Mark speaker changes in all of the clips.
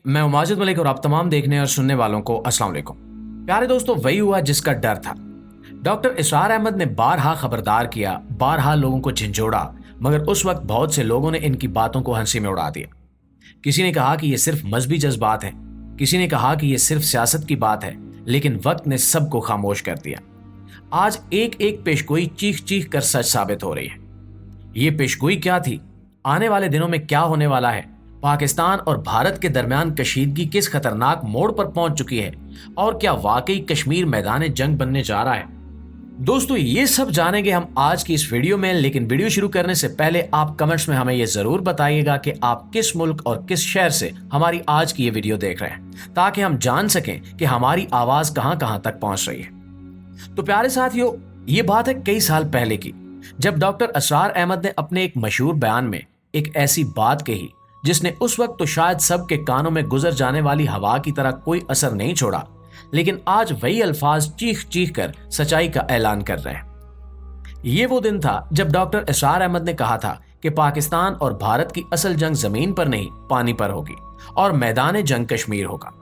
Speaker 1: मैं माजिद मलिक और आप तमाम देखने और सुनने वालों को अस्सलाम वालेकुम। प्यारे दोस्तों, वही हुआ जिसका डर था। डॉक्टर इसरार अहमद ने बारहा खबरदार किया, बारहा लोगों को झंझोड़ा, मगर उस वक्त बहुत से लोगों ने इनकी बातों को हंसी में उड़ा दिया। किसी ने कहा कि ये सिर्फ मजहबी जज्बात हैं, किसी ने कहा कि ये सिर्फ सियासत की बात है, लेकिन वक्त ने सबको खामोश कर दिया। आज एक एक पेशगोई चीख चीख कर सच साबित हो रही है। ये पेशगोई क्या थी? आने वाले दिनों में क्या होने वाला है? पाकिस्तान और भारत के दरमियान कशीदगी किस खतरनाक मोड़ पर पहुंच चुकी है? और क्या वाकई कश्मीर मैदान जंग बनने जा रहा है? दोस्तों, ये सब जानेंगे हम आज की इस वीडियो में, लेकिन वीडियो शुरू करने से पहले आप कमेंट्स में हमें ये जरूर बताइएगा कि आप किस मुल्क और किस शहर से हमारी आज की ये वीडियो देख रहे हैं, ताकि हम जान सकें कि हमारी आवाज कहां कहां तक पहुंच रही है। तो प्यारे साथियों, ये बात है कई साल पहले की, जब डॉक्टर इसरार अहमद ने अपने एक मशहूर बयान में एक ऐसी बात कही जिसने उस वक्त तो शायद सबके कानों में गुजर जाने वाली हवा की तरह कोई असर नहीं छोड़ा, लेकिन आज वही अल्फाज चीख चीख कर सच्चाई का ऐलान कर रहे हैं। ये वो दिन था जब डॉक्टर इसरार अहमद ने कहा था कि पाकिस्तान और भारत की असल जंग जमीन पर नहीं, पानी पर होगी और मैदान जंग कश्मीर होगा।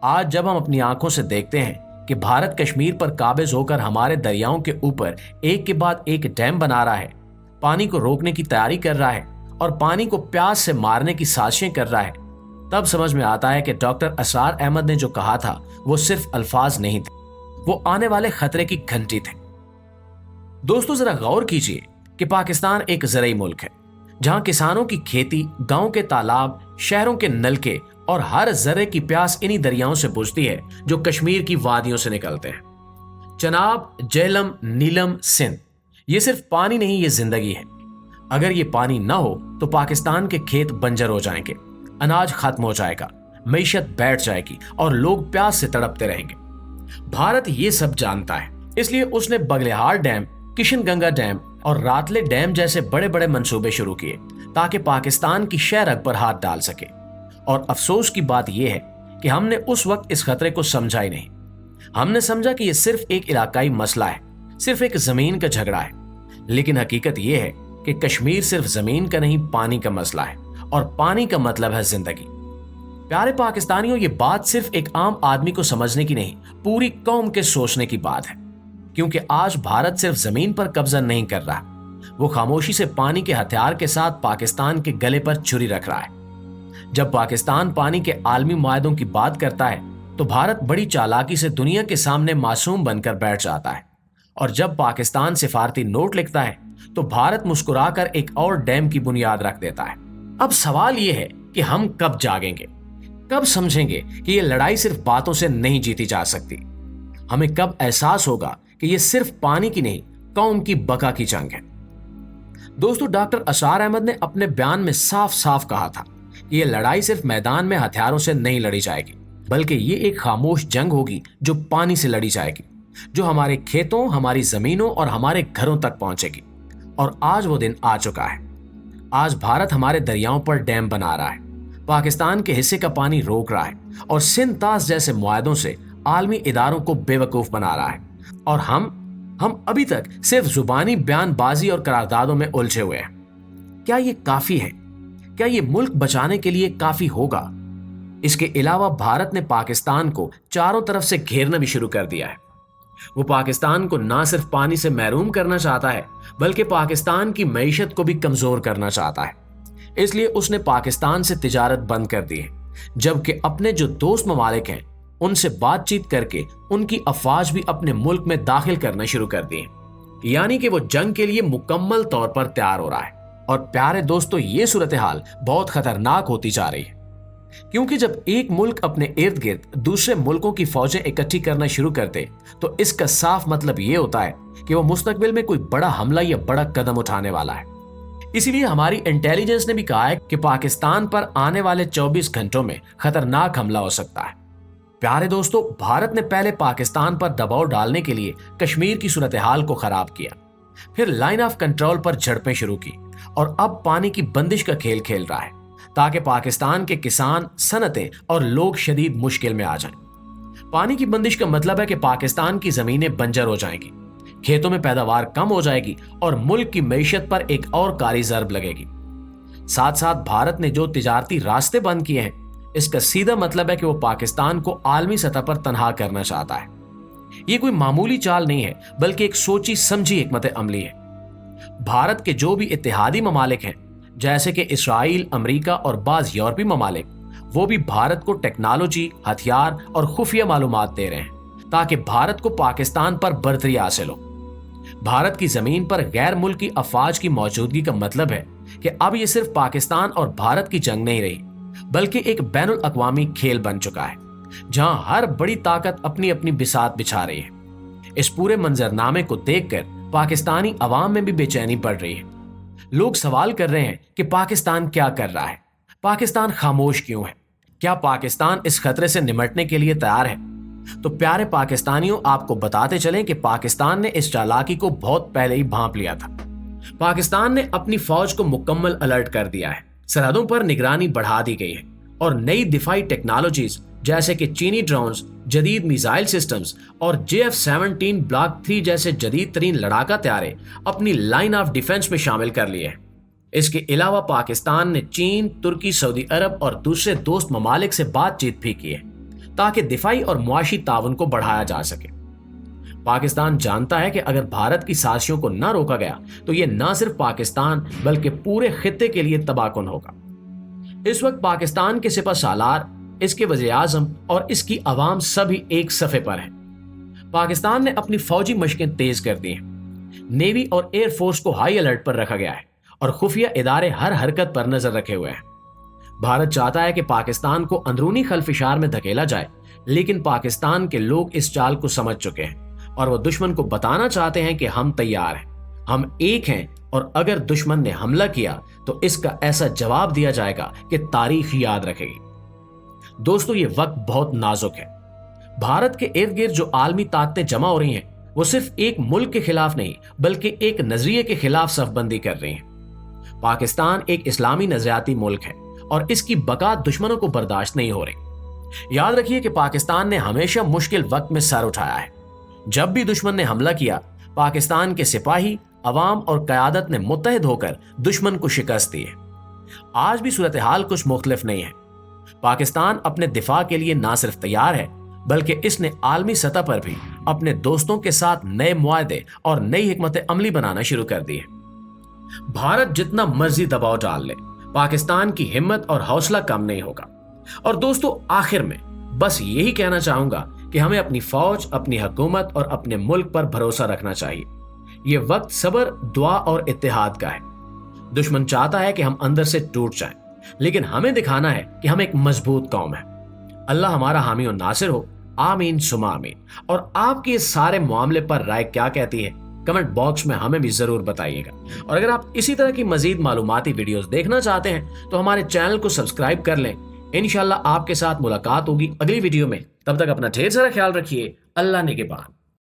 Speaker 1: आज जब हम अपनी आंखों से देखते हैं कि भारत कश्मीर पर काबिज होकर हमारे दरियाओं के ऊपर एक के बाद एक डैम बना रहा है, पानी को रोकने की तैयारी कर रहा है और पानी को प्यास से मारने की साजिशें कर रहा है, तब समझ में आता है कि डॉक्टर इसरार अहमद ने जो कहा था वो सिर्फ अल्फाज नहीं थे, वो आने वाले खतरे की घंटी थे। दोस्तों, जरा गौर कीजिए कि पाकिस्तान एक ज़राई मुल्क है, जहां किसानों की खेती, गांव के तालाब, शहरों के नलके और हर जर्रे की प्यास इन्हीं दरियाओं से बुझती है जो कश्मीर की वादियों से निकलते हैं। चनाब, झेलम, नीलम, सिंध, ये सिर्फ पानी नहीं, ये जिंदगी है। अगर ये पानी ना हो तो पाकिस्तान के खेत बंजर हो जाएंगे, अनाज खत्म हो जाएगा, मईशत बैठ जाएगी और लोग प्यास से तड़पते रहेंगे। भारत ये सब जानता है, इसलिए उसने बगलेहार डैम, किशनगंगा डैम और रातले डैम जैसे बड़े बड़े मंसूबे शुरू किए ताकि पाकिस्तान की शहरग पर हाथ डाल सके। और अफसोस की बात यह है कि हमने उस वक्त इस खतरे को समझा ही नहीं। हमने समझा कि यह सिर्फ एक इलाकाई मसला है, सिर्फ एक जमीन का झगड़ा है, लेकिन हकीकत यह है कि कश्मीर सिर्फ जमीन का नहीं, पानी का मसला है, और पानी का मतलब है जिंदगी। प्यारे पाकिस्तानियों, ये बात सिर्फ एक आम आदमी को समझने की नहीं, पूरी कौम के सोचने की बात है, क्योंकि आज भारत सिर्फ जमीन पर कब्जा नहीं कर रहा, वो खामोशी से पानी के हथियार के साथ पाकिस्तान के गले पर छुरी रख रहा है। जब पाकिस्तान पानी के आलमी मुआहदों की बात करता है तो भारत बड़ी चालाकी से दुनिया के सामने मासूम बनकर बैठ जाता है, और जब पाकिस्तान सिफारती नोट लिखता है तो भारत मुस्कुराकर एक और डैम की बुनियाद रख देता है। अब सवाल यह है कि हम कब जागेंगे, कब समझेंगे कि यह लड़ाई सिर्फ बातों से नहीं जीती जा सकती। हमें कब एहसास होगा कि यह सिर्फ पानी की नहीं, कौम की बका की जंग है। दोस्तों, डॉक्टर इसरार अहमद ने अपने बयान में साफ साफ कहा था कि यह लड़ाई सिर्फ मैदान में हथियारों से नहीं लड़ी जाएगी, बल्कि ये एक खामोश जंग होगी जो पानी से लड़ी जाएगी, जो हमारे खेतों, हमारी जमीनों और हमारे घरों तक पहुंचेगी। और आज वो दिन आ चुका है। आज भारत हमारे दरियाओं पर डैम बना रहा है, पाकिस्तान के हिस्से का पानी रोक रहा है और सिंध तास जैसे मुआहदों से आलमी इदारों को बेवकूफ बना रहा है। और हम अभी तक सिर्फ जुबानी बयानबाजी और करारदादों में उलझे हुए हैं। क्या ये काफी है? क्या ये मुल्क बचाने के लिए काफी होगा? इसके अलावा भारत ने पाकिस्तान को चारों तरफ से घेरना भी शुरू कर दिया है। वो पाकिस्तान को ना सिर्फ पानी से महरूम करना चाहता है, बल्कि पाकिस्तान की मईशत को भी कमजोर करना चाहता है। इसलिए उसने पाकिस्तान से तिजारत बंद कर दी है, जबकि अपने जो दोस्त ममालिक हैं उनसे बातचीत करके उनकी अफवाज भी अपने मुल्क में दाखिल करना शुरू कर दी है। यानी कि वो जंग के लिए मुकम्मल तौर पर तैयार हो रहा है। और प्यारे दोस्तों, ये सूरत हाल बहुत खतरनाक होती जा रही है, क्योंकि जब एक मुल्क अपने इर्द गिर्द दूसरे मुल्कों की फौजें इकट्ठी करना शुरू करते तो इसका साफ मतलब ये होता है कि वो मुस्तकबिल में कोई बड़ा हमला या बड़ा कदम उठाने वाला है। इसीलिए हमारी इंटेलिजेंस ने भी कहा है कि पाकिस्तान पर आने वाले 24 घंटों में खतरनाक हमला हो सकता है। प्यारे दोस्तों, भारत ने पहले पाकिस्तान पर दबाव डालने के लिए कश्मीर की सूरत हाल को खराब किया, फिर लाइन ऑफ कंट्रोल पर झड़पें शुरू की, और अब पानी की बंदिश का खेल खेल रहा है ताकि पाकिस्तान के किसान, सनतें और लोग शदीद मुश्किल में आ जाएं। पानी की बंदिश का मतलब है कि पाकिस्तान की जमीनें बंजर हो जाएंगी, खेतों में पैदावार कम हो जाएगी और मुल्क की मईशत पर एक और कारी ज़रब लगेगी। साथ साथ भारत ने जो तिजारती रास्ते बंद किए हैं, इसका सीधा मतलब है कि वो पाकिस्तान को आलमी सतह पर तनहा करना चाहता है। ये कोई मामूली चाल नहीं है, बल्कि एक सोची समझी हिकमत अमली है। भारत के जो भी इत्तेहादी ममालिक हैं, जैसे कि इसराइल, अमेरिका और बाज यूरोपीय ममालिक, वो भी भारत को टेक्नोलॉजी, हथियार और खुफिया मालूमात दे रहे हैं ताकि भारत को पाकिस्तान पर बर्तरी हासिल हो। भारत की जमीन पर गैर मुल्की अफवाज की मौजूदगी का मतलब है कि अब ये सिर्फ पाकिस्तान और भारत की जंग नहीं रही, बल्कि एक बैनुल अक़वामी खेल बन चुका है, जहां हर बड़ी ताकत अपनी अपनी बिसात बिछा रही है। इस पूरे मंजरनामे को देखकर पाकिस्तानी अवाम में भी बेचैनी बढ़ रही है। लोग सवाल कर रहे हैं कि पाकिस्तान क्या कर रहा है, पाकिस्तान खामोश क्यों है, क्या पाकिस्तान इस खतरे से निमटने के लिए तैयार है? तो प्यारे पाकिस्तानियों, आपको बताते चलें कि पाकिस्तान ने इस चालाकी को बहुत पहले ही भांप लिया था। पाकिस्तान ने अपनी फौज को मुकम्मल अलर्ट कर दिया है, सरहदों पर निगरानी बढ़ा दी गई है और नई दिफाई टेक्नोलॉजीज जैसे कि चीनी ड्रोन्स, जदीद मिसाइल सिस्टम्स और JF-17 ब्लॉक 3 जैसे जदीद तरीन लड़ाका तैयारे अपनी लाइन ऑफ डिफेंस में शामिल कर लिए हैं। इसके अलावा पाकिस्तान ने चीन, तुर्की, सऊदी अरब और दूसरे दोस्त ममालिक से बातचीत भी की है ताकि दिफाई और मुआशी ताउन को बढ़ाया जा सके। पाकिस्तान जानता है कि अगर भारत की साजिशों को न रोका गया तो यह न सिर्फ पाकिस्तान बल्कि पूरे खित्ते के लिए तबाहकुन होगा। इस वक्त पाकिस्तान के सिपह सालार, इसके वज़ीर आज़म और इसकी आवाम सभी एक सफ़े पर हैं। पाकिस्तान ने अपनी फौजी मशकें तेज कर दी हैं। नेवी और एयरफोर्स को हाई अलर्ट पर रखा गया है और खुफिया इदारे हर हरकत पर नजर रखे हुए हैं। भारत चाहता है कि पाकिस्तान को अंदरूनी खलफिशार में धकेला जाए, लेकिन पाकिस्तान के लोग इस चाल को समझ चुके हैं और वो दुश्मन को बताना चाहते हैं कि हम तैयार हैं, हम एक हैं और अगर दुश्मन ने हमला किया तो इसका ऐसा जवाब दिया जाएगा कि तारीख याद रखेगी। दोस्तों, ये वक्त बहुत नाजुक है। भारत के इर्द गिर्द जो आलमी ताकतें जमा हो रही हैं, वो सिर्फ एक मुल्क के खिलाफ नहीं बल्कि एक नजरिए के खिलाफ सफबंदी कर रही हैं। पाकिस्तान एक इस्लामी नजरियाती मुल्क है और इसकी बका दुश्मनों को बर्दाश्त नहीं हो रही। याद रखिए कि पाकिस्तान ने हमेशा मुश्किल वक्त में सर उठाया है। जब भी दुश्मन ने हमला किया, पाकिस्तान के सिपाही, अवाम और क़यादत ने मुत्तहिद होकर दुश्मन को शिकस्त दी है। आज भी सूरत हाल कुछ मुख्तलिफ नहीं है। पाकिस्तान अपने दिफा के लिए ना सिर्फ तैयार है, बल्कि इसने आलमी सतह पर भी अपने दोस्तों के साथ नए मुआहदे और नई हिकमत अमली बनाना शुरू कर दी है। भारत जितना मर्जी दबाव डाल ले, पाकिस्तान की हिम्मत और हौसला कम नहीं होगा। और दोस्तों, आखिर में बस यही कहना चाहूंगा कि हमें अपनी फौज, अपनी हुकूमत और अपने मुल्क पर भरोसा रखना चाहिए। ये वक्त सब्र, दुआ और इत्तेहाद का है। दुश्मन चाहता है कि हम अंदर से टूट जाएं, लेकिन हमें दिखाना है कि हम एक मजबूत कौम है। अल्लाह हमारा हामी और नासिर हो। आमीन सुमा आमीन। और आपके इस सारे मामले पर राय क्या कहती है, कमेंट बॉक्स में हमें भी जरूर बताइएगा। और अगर आप इसी तरह की मजीद मालूमाती वीडियोस देखना चाहते हैं तो हमारे चैनल को सब्सक्राइब कर लें। इंशाल्लाह आपके साथ मुलाकात होगी अगली वीडियो में। तब तक अपना ढेर सारा ख्याल रखिए। अल्लाह निगहबान।